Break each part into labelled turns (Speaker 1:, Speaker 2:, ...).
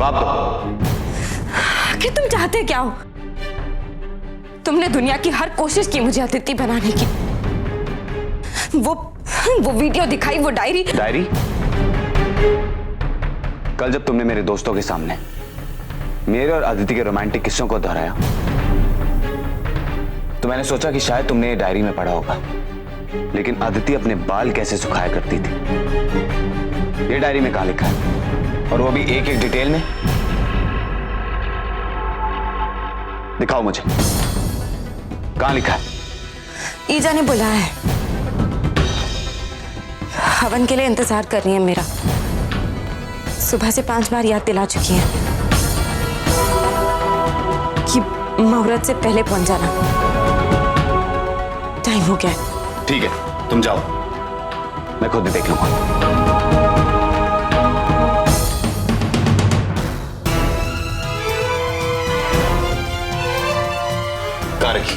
Speaker 1: जवाब दो।
Speaker 2: आखिर तुम चाहते क्या हो? तुमने दुनिया की हर कोशिश की मुझे अतिथि बनाने की। वो वीडियो दिखाई, वो डायरी।
Speaker 1: कल जब तुमने मेरे दोस्तों के सामने मेरे और अदिति के रोमांटिक किस्सों को दोहराया तो मैंने सोचा कि शायद तुमने ये डायरी में पढ़ा होगा, लेकिन अदिति अपने बाल कैसे सुखाया करती थी ये डायरी में कहां लिखा है, और वो भी एक एक डिटेल में। दिखाओ मुझे, कहां लिखा है?
Speaker 2: ईजा ने बुलाया है, हवन के लिए इंतजार कर रही है मेरा। सुबह से 5 बार याद दिला चुकी है कि मुहूर्त से पहले पहुंच जाना। टाइम हो गया है।
Speaker 1: ठीक है, तुम जाओ, मैं खुद ही देख लूंगा। कहां रखी?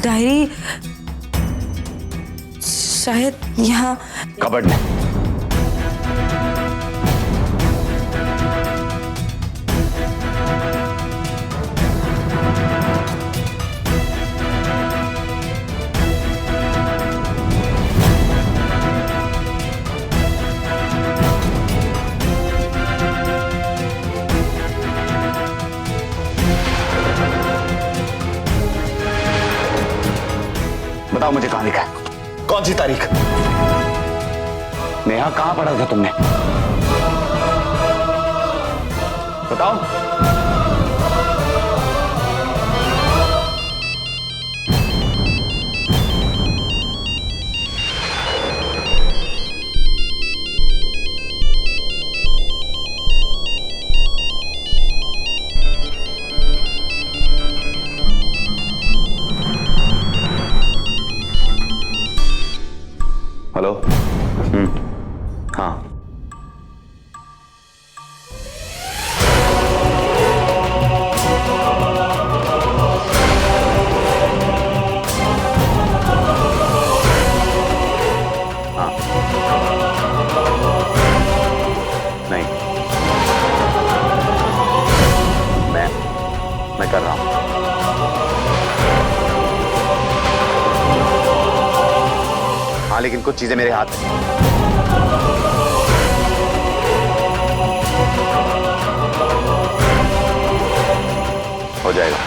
Speaker 2: डायरी शायद यहाँ
Speaker 1: कबर्ड में। बताओ मुझे कहां लिखा है, कौन सी तारीख? नेहा कहां पढ़ा था तुमने? बताओ। हेलो। हाँ, नहीं, मैं कर रहा हूं। हाँ, लेकिन कुछ चीजें मेरे हाथ में। हो जाएगा,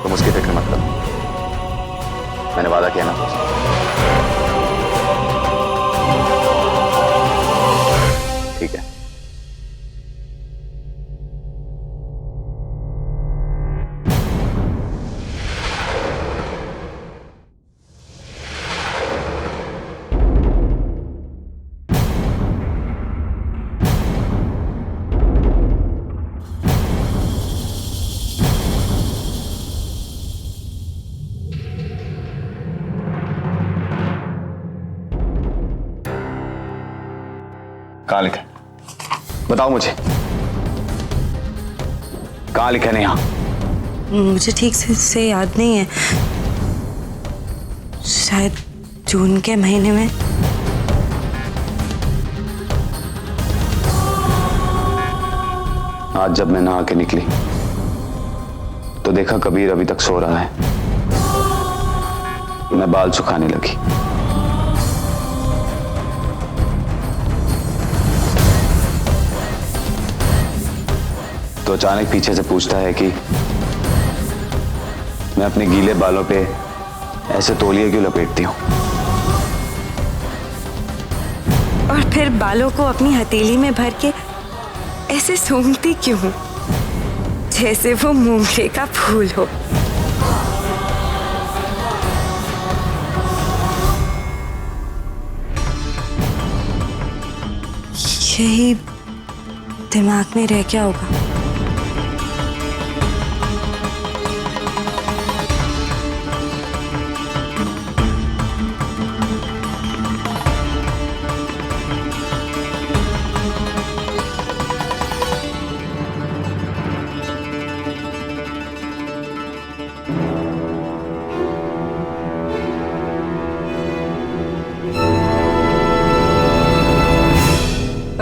Speaker 1: तुम उसकी फिक्र मत करो, मैंने वादा किया ना। ठीक है। कहां लिखा है? बताओ मुझे, कहां लिखा है नेहा?
Speaker 2: मुझे ठीक से याद नहीं है। शायद जून के महीने में।
Speaker 1: आज जब मैं नहा के निकली तो देखा कबीर अभी तक सो रहा है। मैं बाल सुखाने लगी। तो अचानक पीछे से पूछता है कि मैं अपने गीले बालों पे ऐसे तौलिए क्यों लपेटती हूं,
Speaker 2: और फिर बालों को अपनी हथेली में भर के ऐसे सूंघती क्यों हूं जैसे वो मूंगफली का फूल हो। यही दिमाग में रह गया होगा।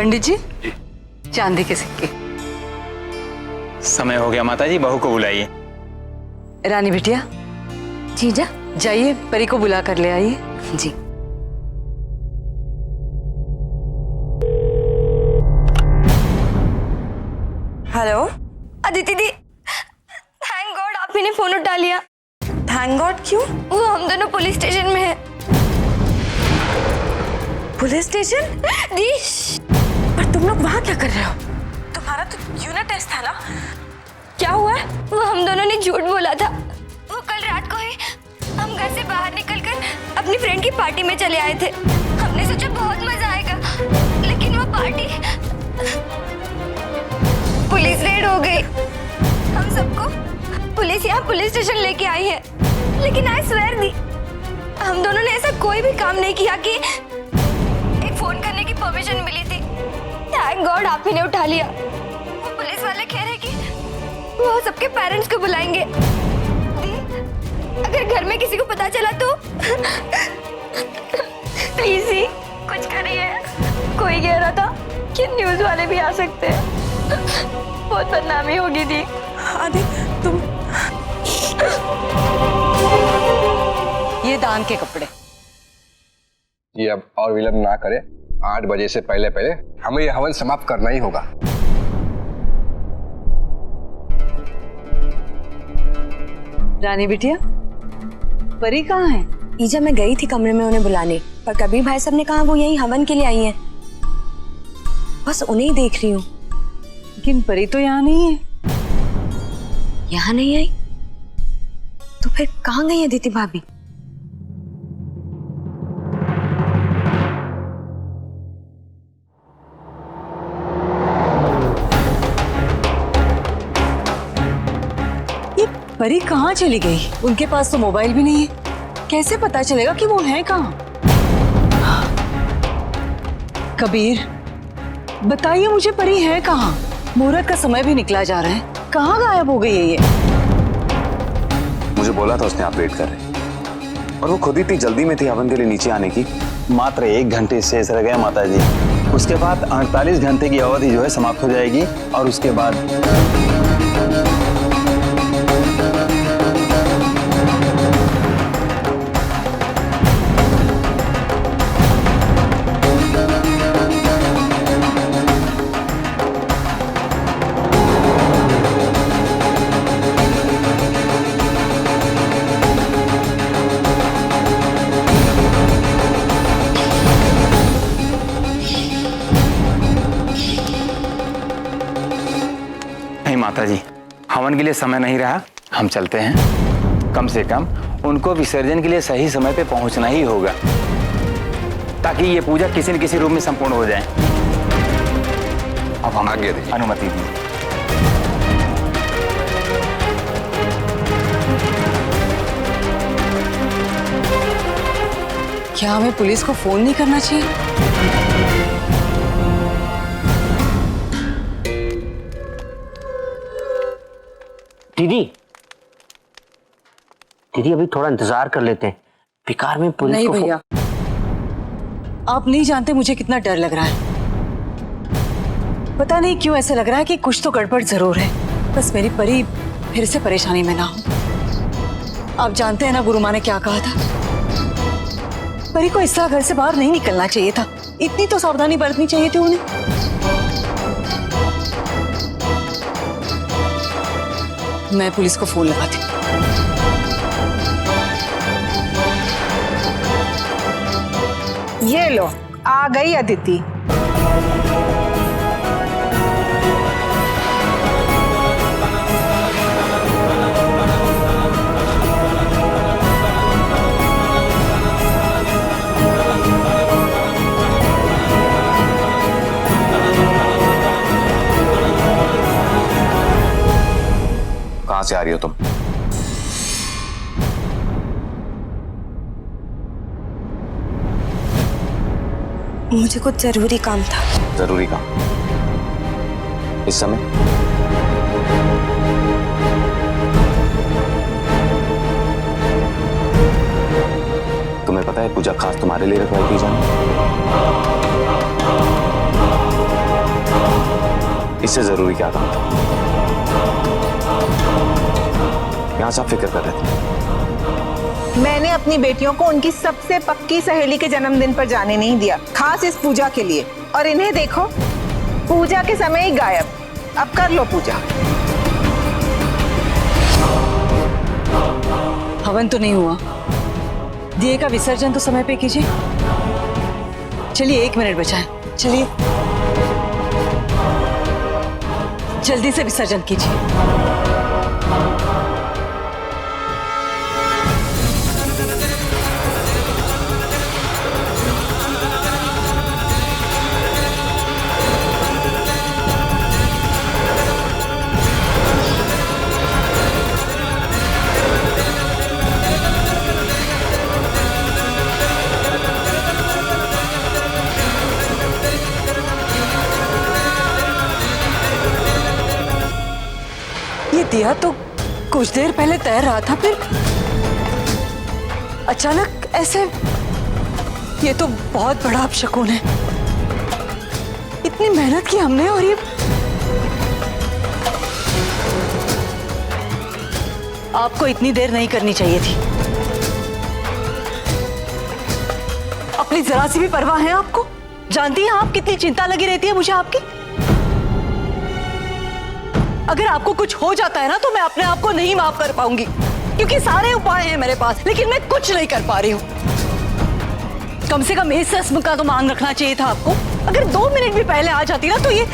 Speaker 3: पंडित जी, चांदी के सिक्के।
Speaker 4: समय हो गया माता जी, बहू को बुलाइए।
Speaker 3: रानी बिटिया,
Speaker 2: जीजा
Speaker 3: जाइए परी को बुला कर ले आइए।
Speaker 2: जी। हेलो
Speaker 5: अदिति दी, थैंक गॉड आप ही ने फोन उठा लिया।
Speaker 2: थैंक गॉड क्यों?
Speaker 5: वो हम दोनों पुलिस स्टेशन में हैं।
Speaker 2: Police station?
Speaker 5: दी
Speaker 2: पर तुम लोग वहाँ क्या कर रहे हो? तुम्हारा तो यूनिट टेस्ट था ना?
Speaker 5: क्या हुआ? वो हम दोनों ने झूठ बोला था। वो कल रात को ही हम घर से बाहर निकलकर अपनी फ्रेंड की पार्टी में चले आए थे। हमने सोचा बहुत मजा आएगा, लेकिन वो पार्टी पुलिस रेड हो गई। हम सबको पुलिस यहाँ पुलिस स्टेशन लेके आई है, लेकिन आई स्वेयर दी हम दोनों ने ऐसा कोई भी काम नहीं किया कि एक फोन करने की परमिशन मिली थी। थैंक गॉड आप ही ने उठा लिया। वो पुलिस वाले कह रहे कि वो सबके पेरेंट्स को बुलाएंगे। दी, अगर घर में किसी को पता चला तो प्लीज ही कुछ करिए। कोई कह रहा था कि न्यूज वाले भी आ सकते हैं, बहुत बदनामी होगी दी।
Speaker 2: अरे तुम
Speaker 3: ये दान के कपड़े।
Speaker 6: ये अब और विलंब ना करे, 8 बजे से पहले पहले हमें ये हवन समाप्त करना ही होगा।
Speaker 3: रानी बिटिया, परी कहाँ है?
Speaker 5: ईजा मैं गई थी कमरे में उन्हें बुलाने, पर कबीर भाई साहब ने कहा वो यही हवन के लिए आई हैं। बस उन्हें ही देख रही हूँ।
Speaker 3: लेकिन परी तो यहाँ नहीं है।
Speaker 5: यहाँ नहीं आई तो फिर कहाँ गई अदिति भाभी?
Speaker 3: ये परी कहाँ चली गई? उनके पास तो मोबाइल भी नहीं है, कैसे पता चलेगा कि वो है कहाँ? कबीर, बताइए मुझे, परी है कहाँ? मुहूर्त का समय भी निकला जा रहा है, कहाँ गायब हो गई है ये?
Speaker 1: मुझे बोला था उसने आप वेट कर रहे, और वो खुद ही इतनी जल्दी में थी हवन के लिए नीचे आने की।
Speaker 4: मात्र 1 घंटे शेष रह गया माता जी, उसके बाद 48 घंटे की अवधि जो है समाप्त हो जाएगी, और उसके बाद माता जी, हवन के लिए समय नहीं रहा, हम चलते हैं। कम से कम उनको विसर्जन के लिए सही समय पे पहुंचना ही होगा, ताकि ये पूजा किसी न किसी रूप में संपूर्ण हो जाए। अब हम
Speaker 6: आज्ञा दीजिए।
Speaker 4: अनुमति दी।
Speaker 3: क्या हमें पुलिस को फोन नहीं करना चाहिए?
Speaker 7: दीदी, दीदी अभी थोड़ा इंतजार कर लेते हैं, बेकार में पुलिस
Speaker 3: नहीं
Speaker 7: को
Speaker 3: भैया, आप नहीं जानते मुझे कितना डर लग रहा है। पता नहीं क्यों ऐसा लग रहा है कि कुछ तो गड़बड़ जरूर है। बस मेरी परी फिर से परेशानी में ना हो। आप जानते हैं ना गुरु माँ ने क्या कहा था, परी को इस तरह घर से बाहर नहीं निकलना चाहिए था। इतनी तो सावधानी बरतनी चाहिए थी उन्हें। मैं पुलिस को फोन लगाती हूँ।
Speaker 8: ये लो, आ गई अदिति।
Speaker 1: कहाँ से आ रही हो तुम?
Speaker 5: मुझे कुछ जरूरी काम था।
Speaker 1: जरूरी काम? इस समय? तुम्हें पता है पूजा खास तुम्हारे लिए रखवाई की जाए? इससे जरूरी क्या काम था? यहां सब फिक्र कर रहे थे।
Speaker 8: मैंने अपनी बेटियों को उनकी सबसे पक्की सहेली के जन्मदिन पर जाने नहीं दिया, खास इस पूजा के लिए। और इन्हें देखो, पूजा के समय ही गायब। अब कर लो पूजा।
Speaker 3: हवन तो नहीं हुआ, दिए का विसर्जन तो समय पे कीजिए। चलिए 1 मिनट बचा है, चलिए जल्दी से विसर्जन कीजिए। दिया तो कुछ देर पहले तैर रहा था, फिर अचानक ऐसे। ये तो बहुत बड़ा अपशकुन है। इतनी मेहनत की हमने और ये। आपको इतनी देर नहीं करनी चाहिए थी। अपनी जरा सी भी परवाह है आपको? जानती हैं आप कितनी चिंता लगी रहती है मुझे आपकी? अगर आपको कुछ हो जाता है ना तो मैं अपने आप को नहीं माफ कर पाऊंगी, क्योंकि सारे उपाय हैं मेरे पास, लेकिन मैं कुछ नहीं कर पा रही हूं। कम से कम इस रस्म का तो मान रखना चाहिए था आपको। अगर 2 मिनट भी पहले आ जाती ना तो ये।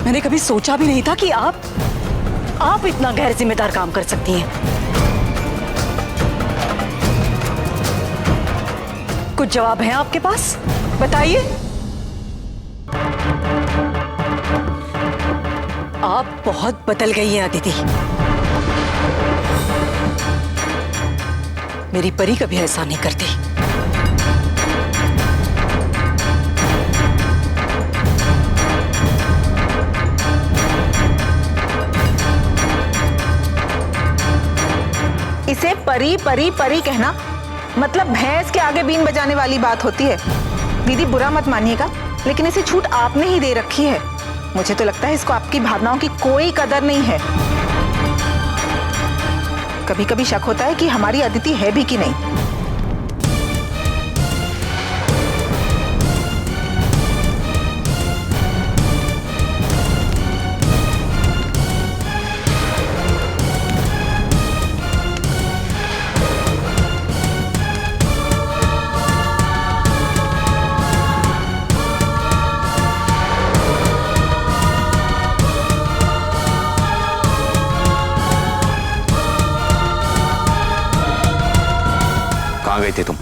Speaker 3: मैंने कभी सोचा भी नहीं था कि आप इतना गैर जिम्मेदार काम कर सकती हैं। कुछ जवाब है आपके पास? बताइए। आप बहुत बदल गई हैं अदिति। मेरी परी कभी ऐसा नहीं करती।
Speaker 8: इसे परी परी परी कहना मतलब भैंस के आगे बीन बजाने वाली बात होती है। दीदी बुरा मत मानिएगा, लेकिन इसे छूट आपने ही दे रखी है। मुझे तो लगता है इसको आपकी भावनाओं की कोई कदर नहीं है। कभी कभी शक होता है कि हमारी अदिति है भी कि नहीं।
Speaker 1: कहां गई थी तुम?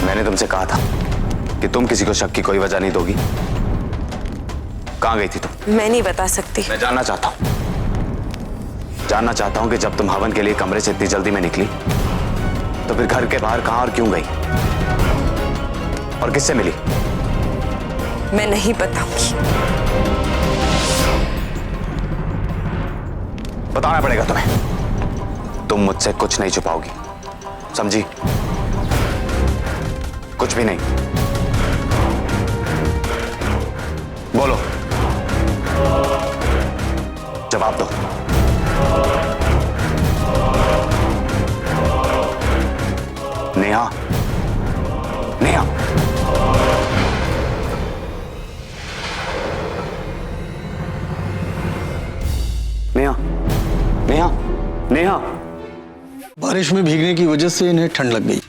Speaker 1: मैंने तुमसे कहा था कि तुम किसी को शक की कोई वजह नहीं दोगी। कहां गई थी तुम?
Speaker 2: मैं नहीं बता सकती।
Speaker 1: मैं जानना चाहता हूं कि जब तुम हवन के लिए कमरे से इतनी जल्दी में निकली तो फिर घर के बाहर कहां और क्यों गई और किससे मिली?
Speaker 2: मैं नहीं बताऊंगी।
Speaker 1: बताना पड़ेगा तुम्हें। तुम मुझसे कुछ नहीं छुपाओगी, समझी? कुछ भी नहीं। बोलो, जवाब दो। नेहा, नेहा, नेहा, नेहा, नेहा।
Speaker 9: बारिश में भीगने की वजह से इन्हें ठंड लग गई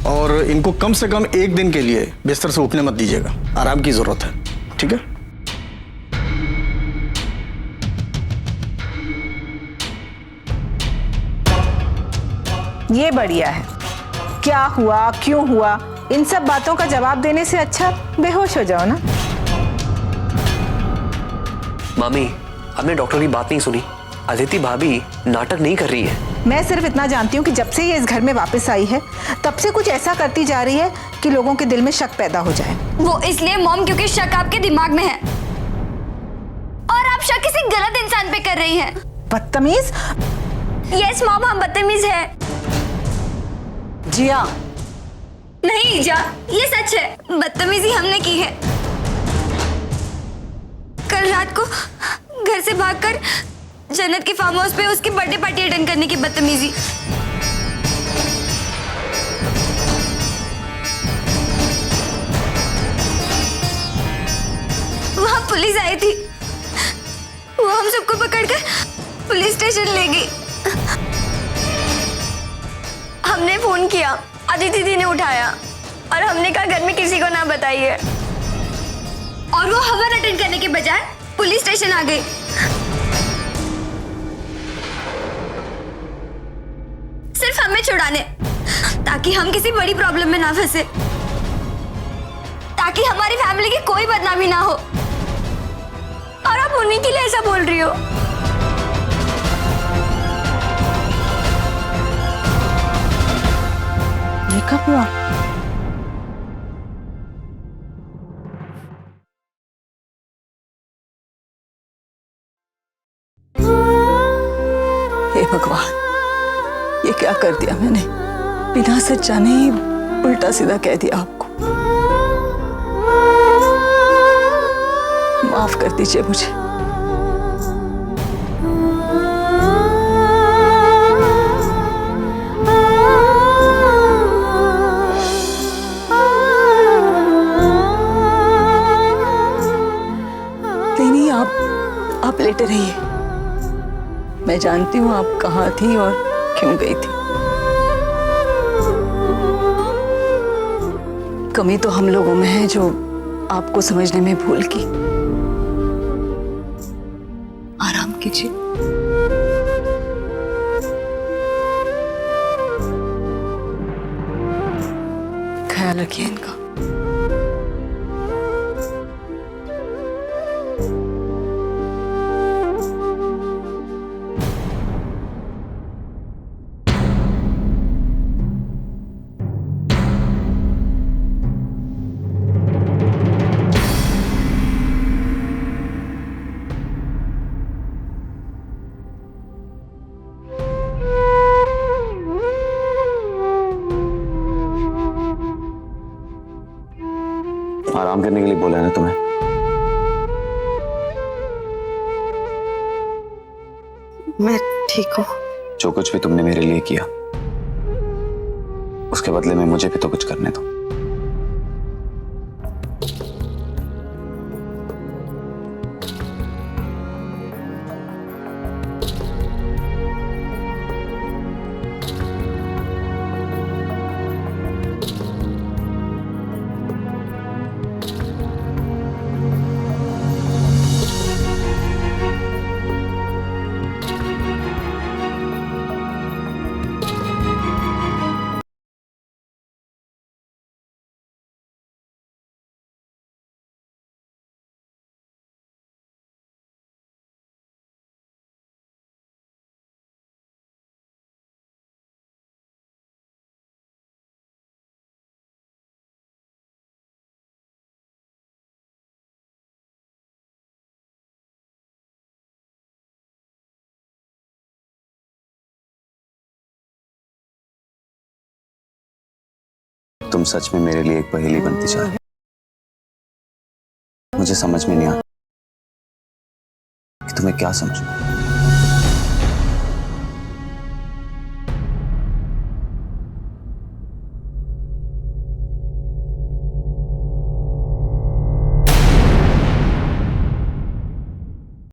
Speaker 9: और इनको कम से कम 1 दिन के लिए बिस्तर से उठने मत दीजिएगा। आराम की जरूरत है, ठीक है?
Speaker 8: ये बढ़िया है। क्या हुआ, क्यों हुआ, इन सब बातों का जवाब देने से अच्छा बेहोश हो जाओ ना।
Speaker 7: मामी, आपने डॉक्टर की बात नहीं सुनी। अदिति भाभी नाटक नहीं कर रही है।
Speaker 8: मैं सिर्फ इतना जानती हूँ कि जब से ये इस घर में वापस आई है तब से कुछ ऐसा करती जा रही है कि लोगों के दिल में शक पैदा हो जाए।
Speaker 5: वो इसलिए मॉम क्योंकि शक आपके दिमाग में है और आप शक किसी गलत इंसान पे कर रही हैं।
Speaker 8: बदतमीज।
Speaker 5: यस मॉम, हम बदतमीज हैं।
Speaker 3: जिया,
Speaker 5: नहीं जा, ये सच है, बदतमीजी हमने की है। कल रात को घर से भागकर जन्नत के फार्म हाउस पे उसकी बर्थडे पार्टी अटेंड करने की बदतमीजी। वहां पुलिस आई थी, वो हम सबको पकड़कर पुलिस स्टेशन ले गई। हमने फोन किया, अदिति दीदी ने उठाया और हमने कहा घर में किसी को ना बताइए, और वो हवन अटेंड करने के बजाय पुलिस स्टेशन आ गई। सिर्फ हमें छुड़ाने, ताकि हम किसी बड़ी प्रॉब्लम में ना फंसे, ताकि हमारी फैमिली की कोई बदनामी ना हो। और आप उन्हीं के लिए ऐसा बोल रही हो?
Speaker 3: ये कब हुआ? हे भगवान, ये क्या कर दिया मैंने? बिना सच जाने ही उल्टा सीधा कह दिया आपको। माफ कर दीजिए मुझे। नहीं, आप लेटे रहिए। मैं जानती हूँ आप कहाँ थी और क्यों गई थी। कमी तो हम लोगों में है जो आपको समझने में भूल की। आराम कीजिए। ख्याल रखिए इनका।
Speaker 1: आराम करने के लिए बोला है ना तुम्हें?
Speaker 2: मैं ठीक हूँ।
Speaker 1: जो कुछ भी तुमने मेरे लिए किया, उसके बदले में मुझे भी तो कुछ करने दो। तुम सच में मेरे लिए एक पहेली बनती जा रही। मुझे समझ में नहीं आता कि तुम्हें क्या समझूं।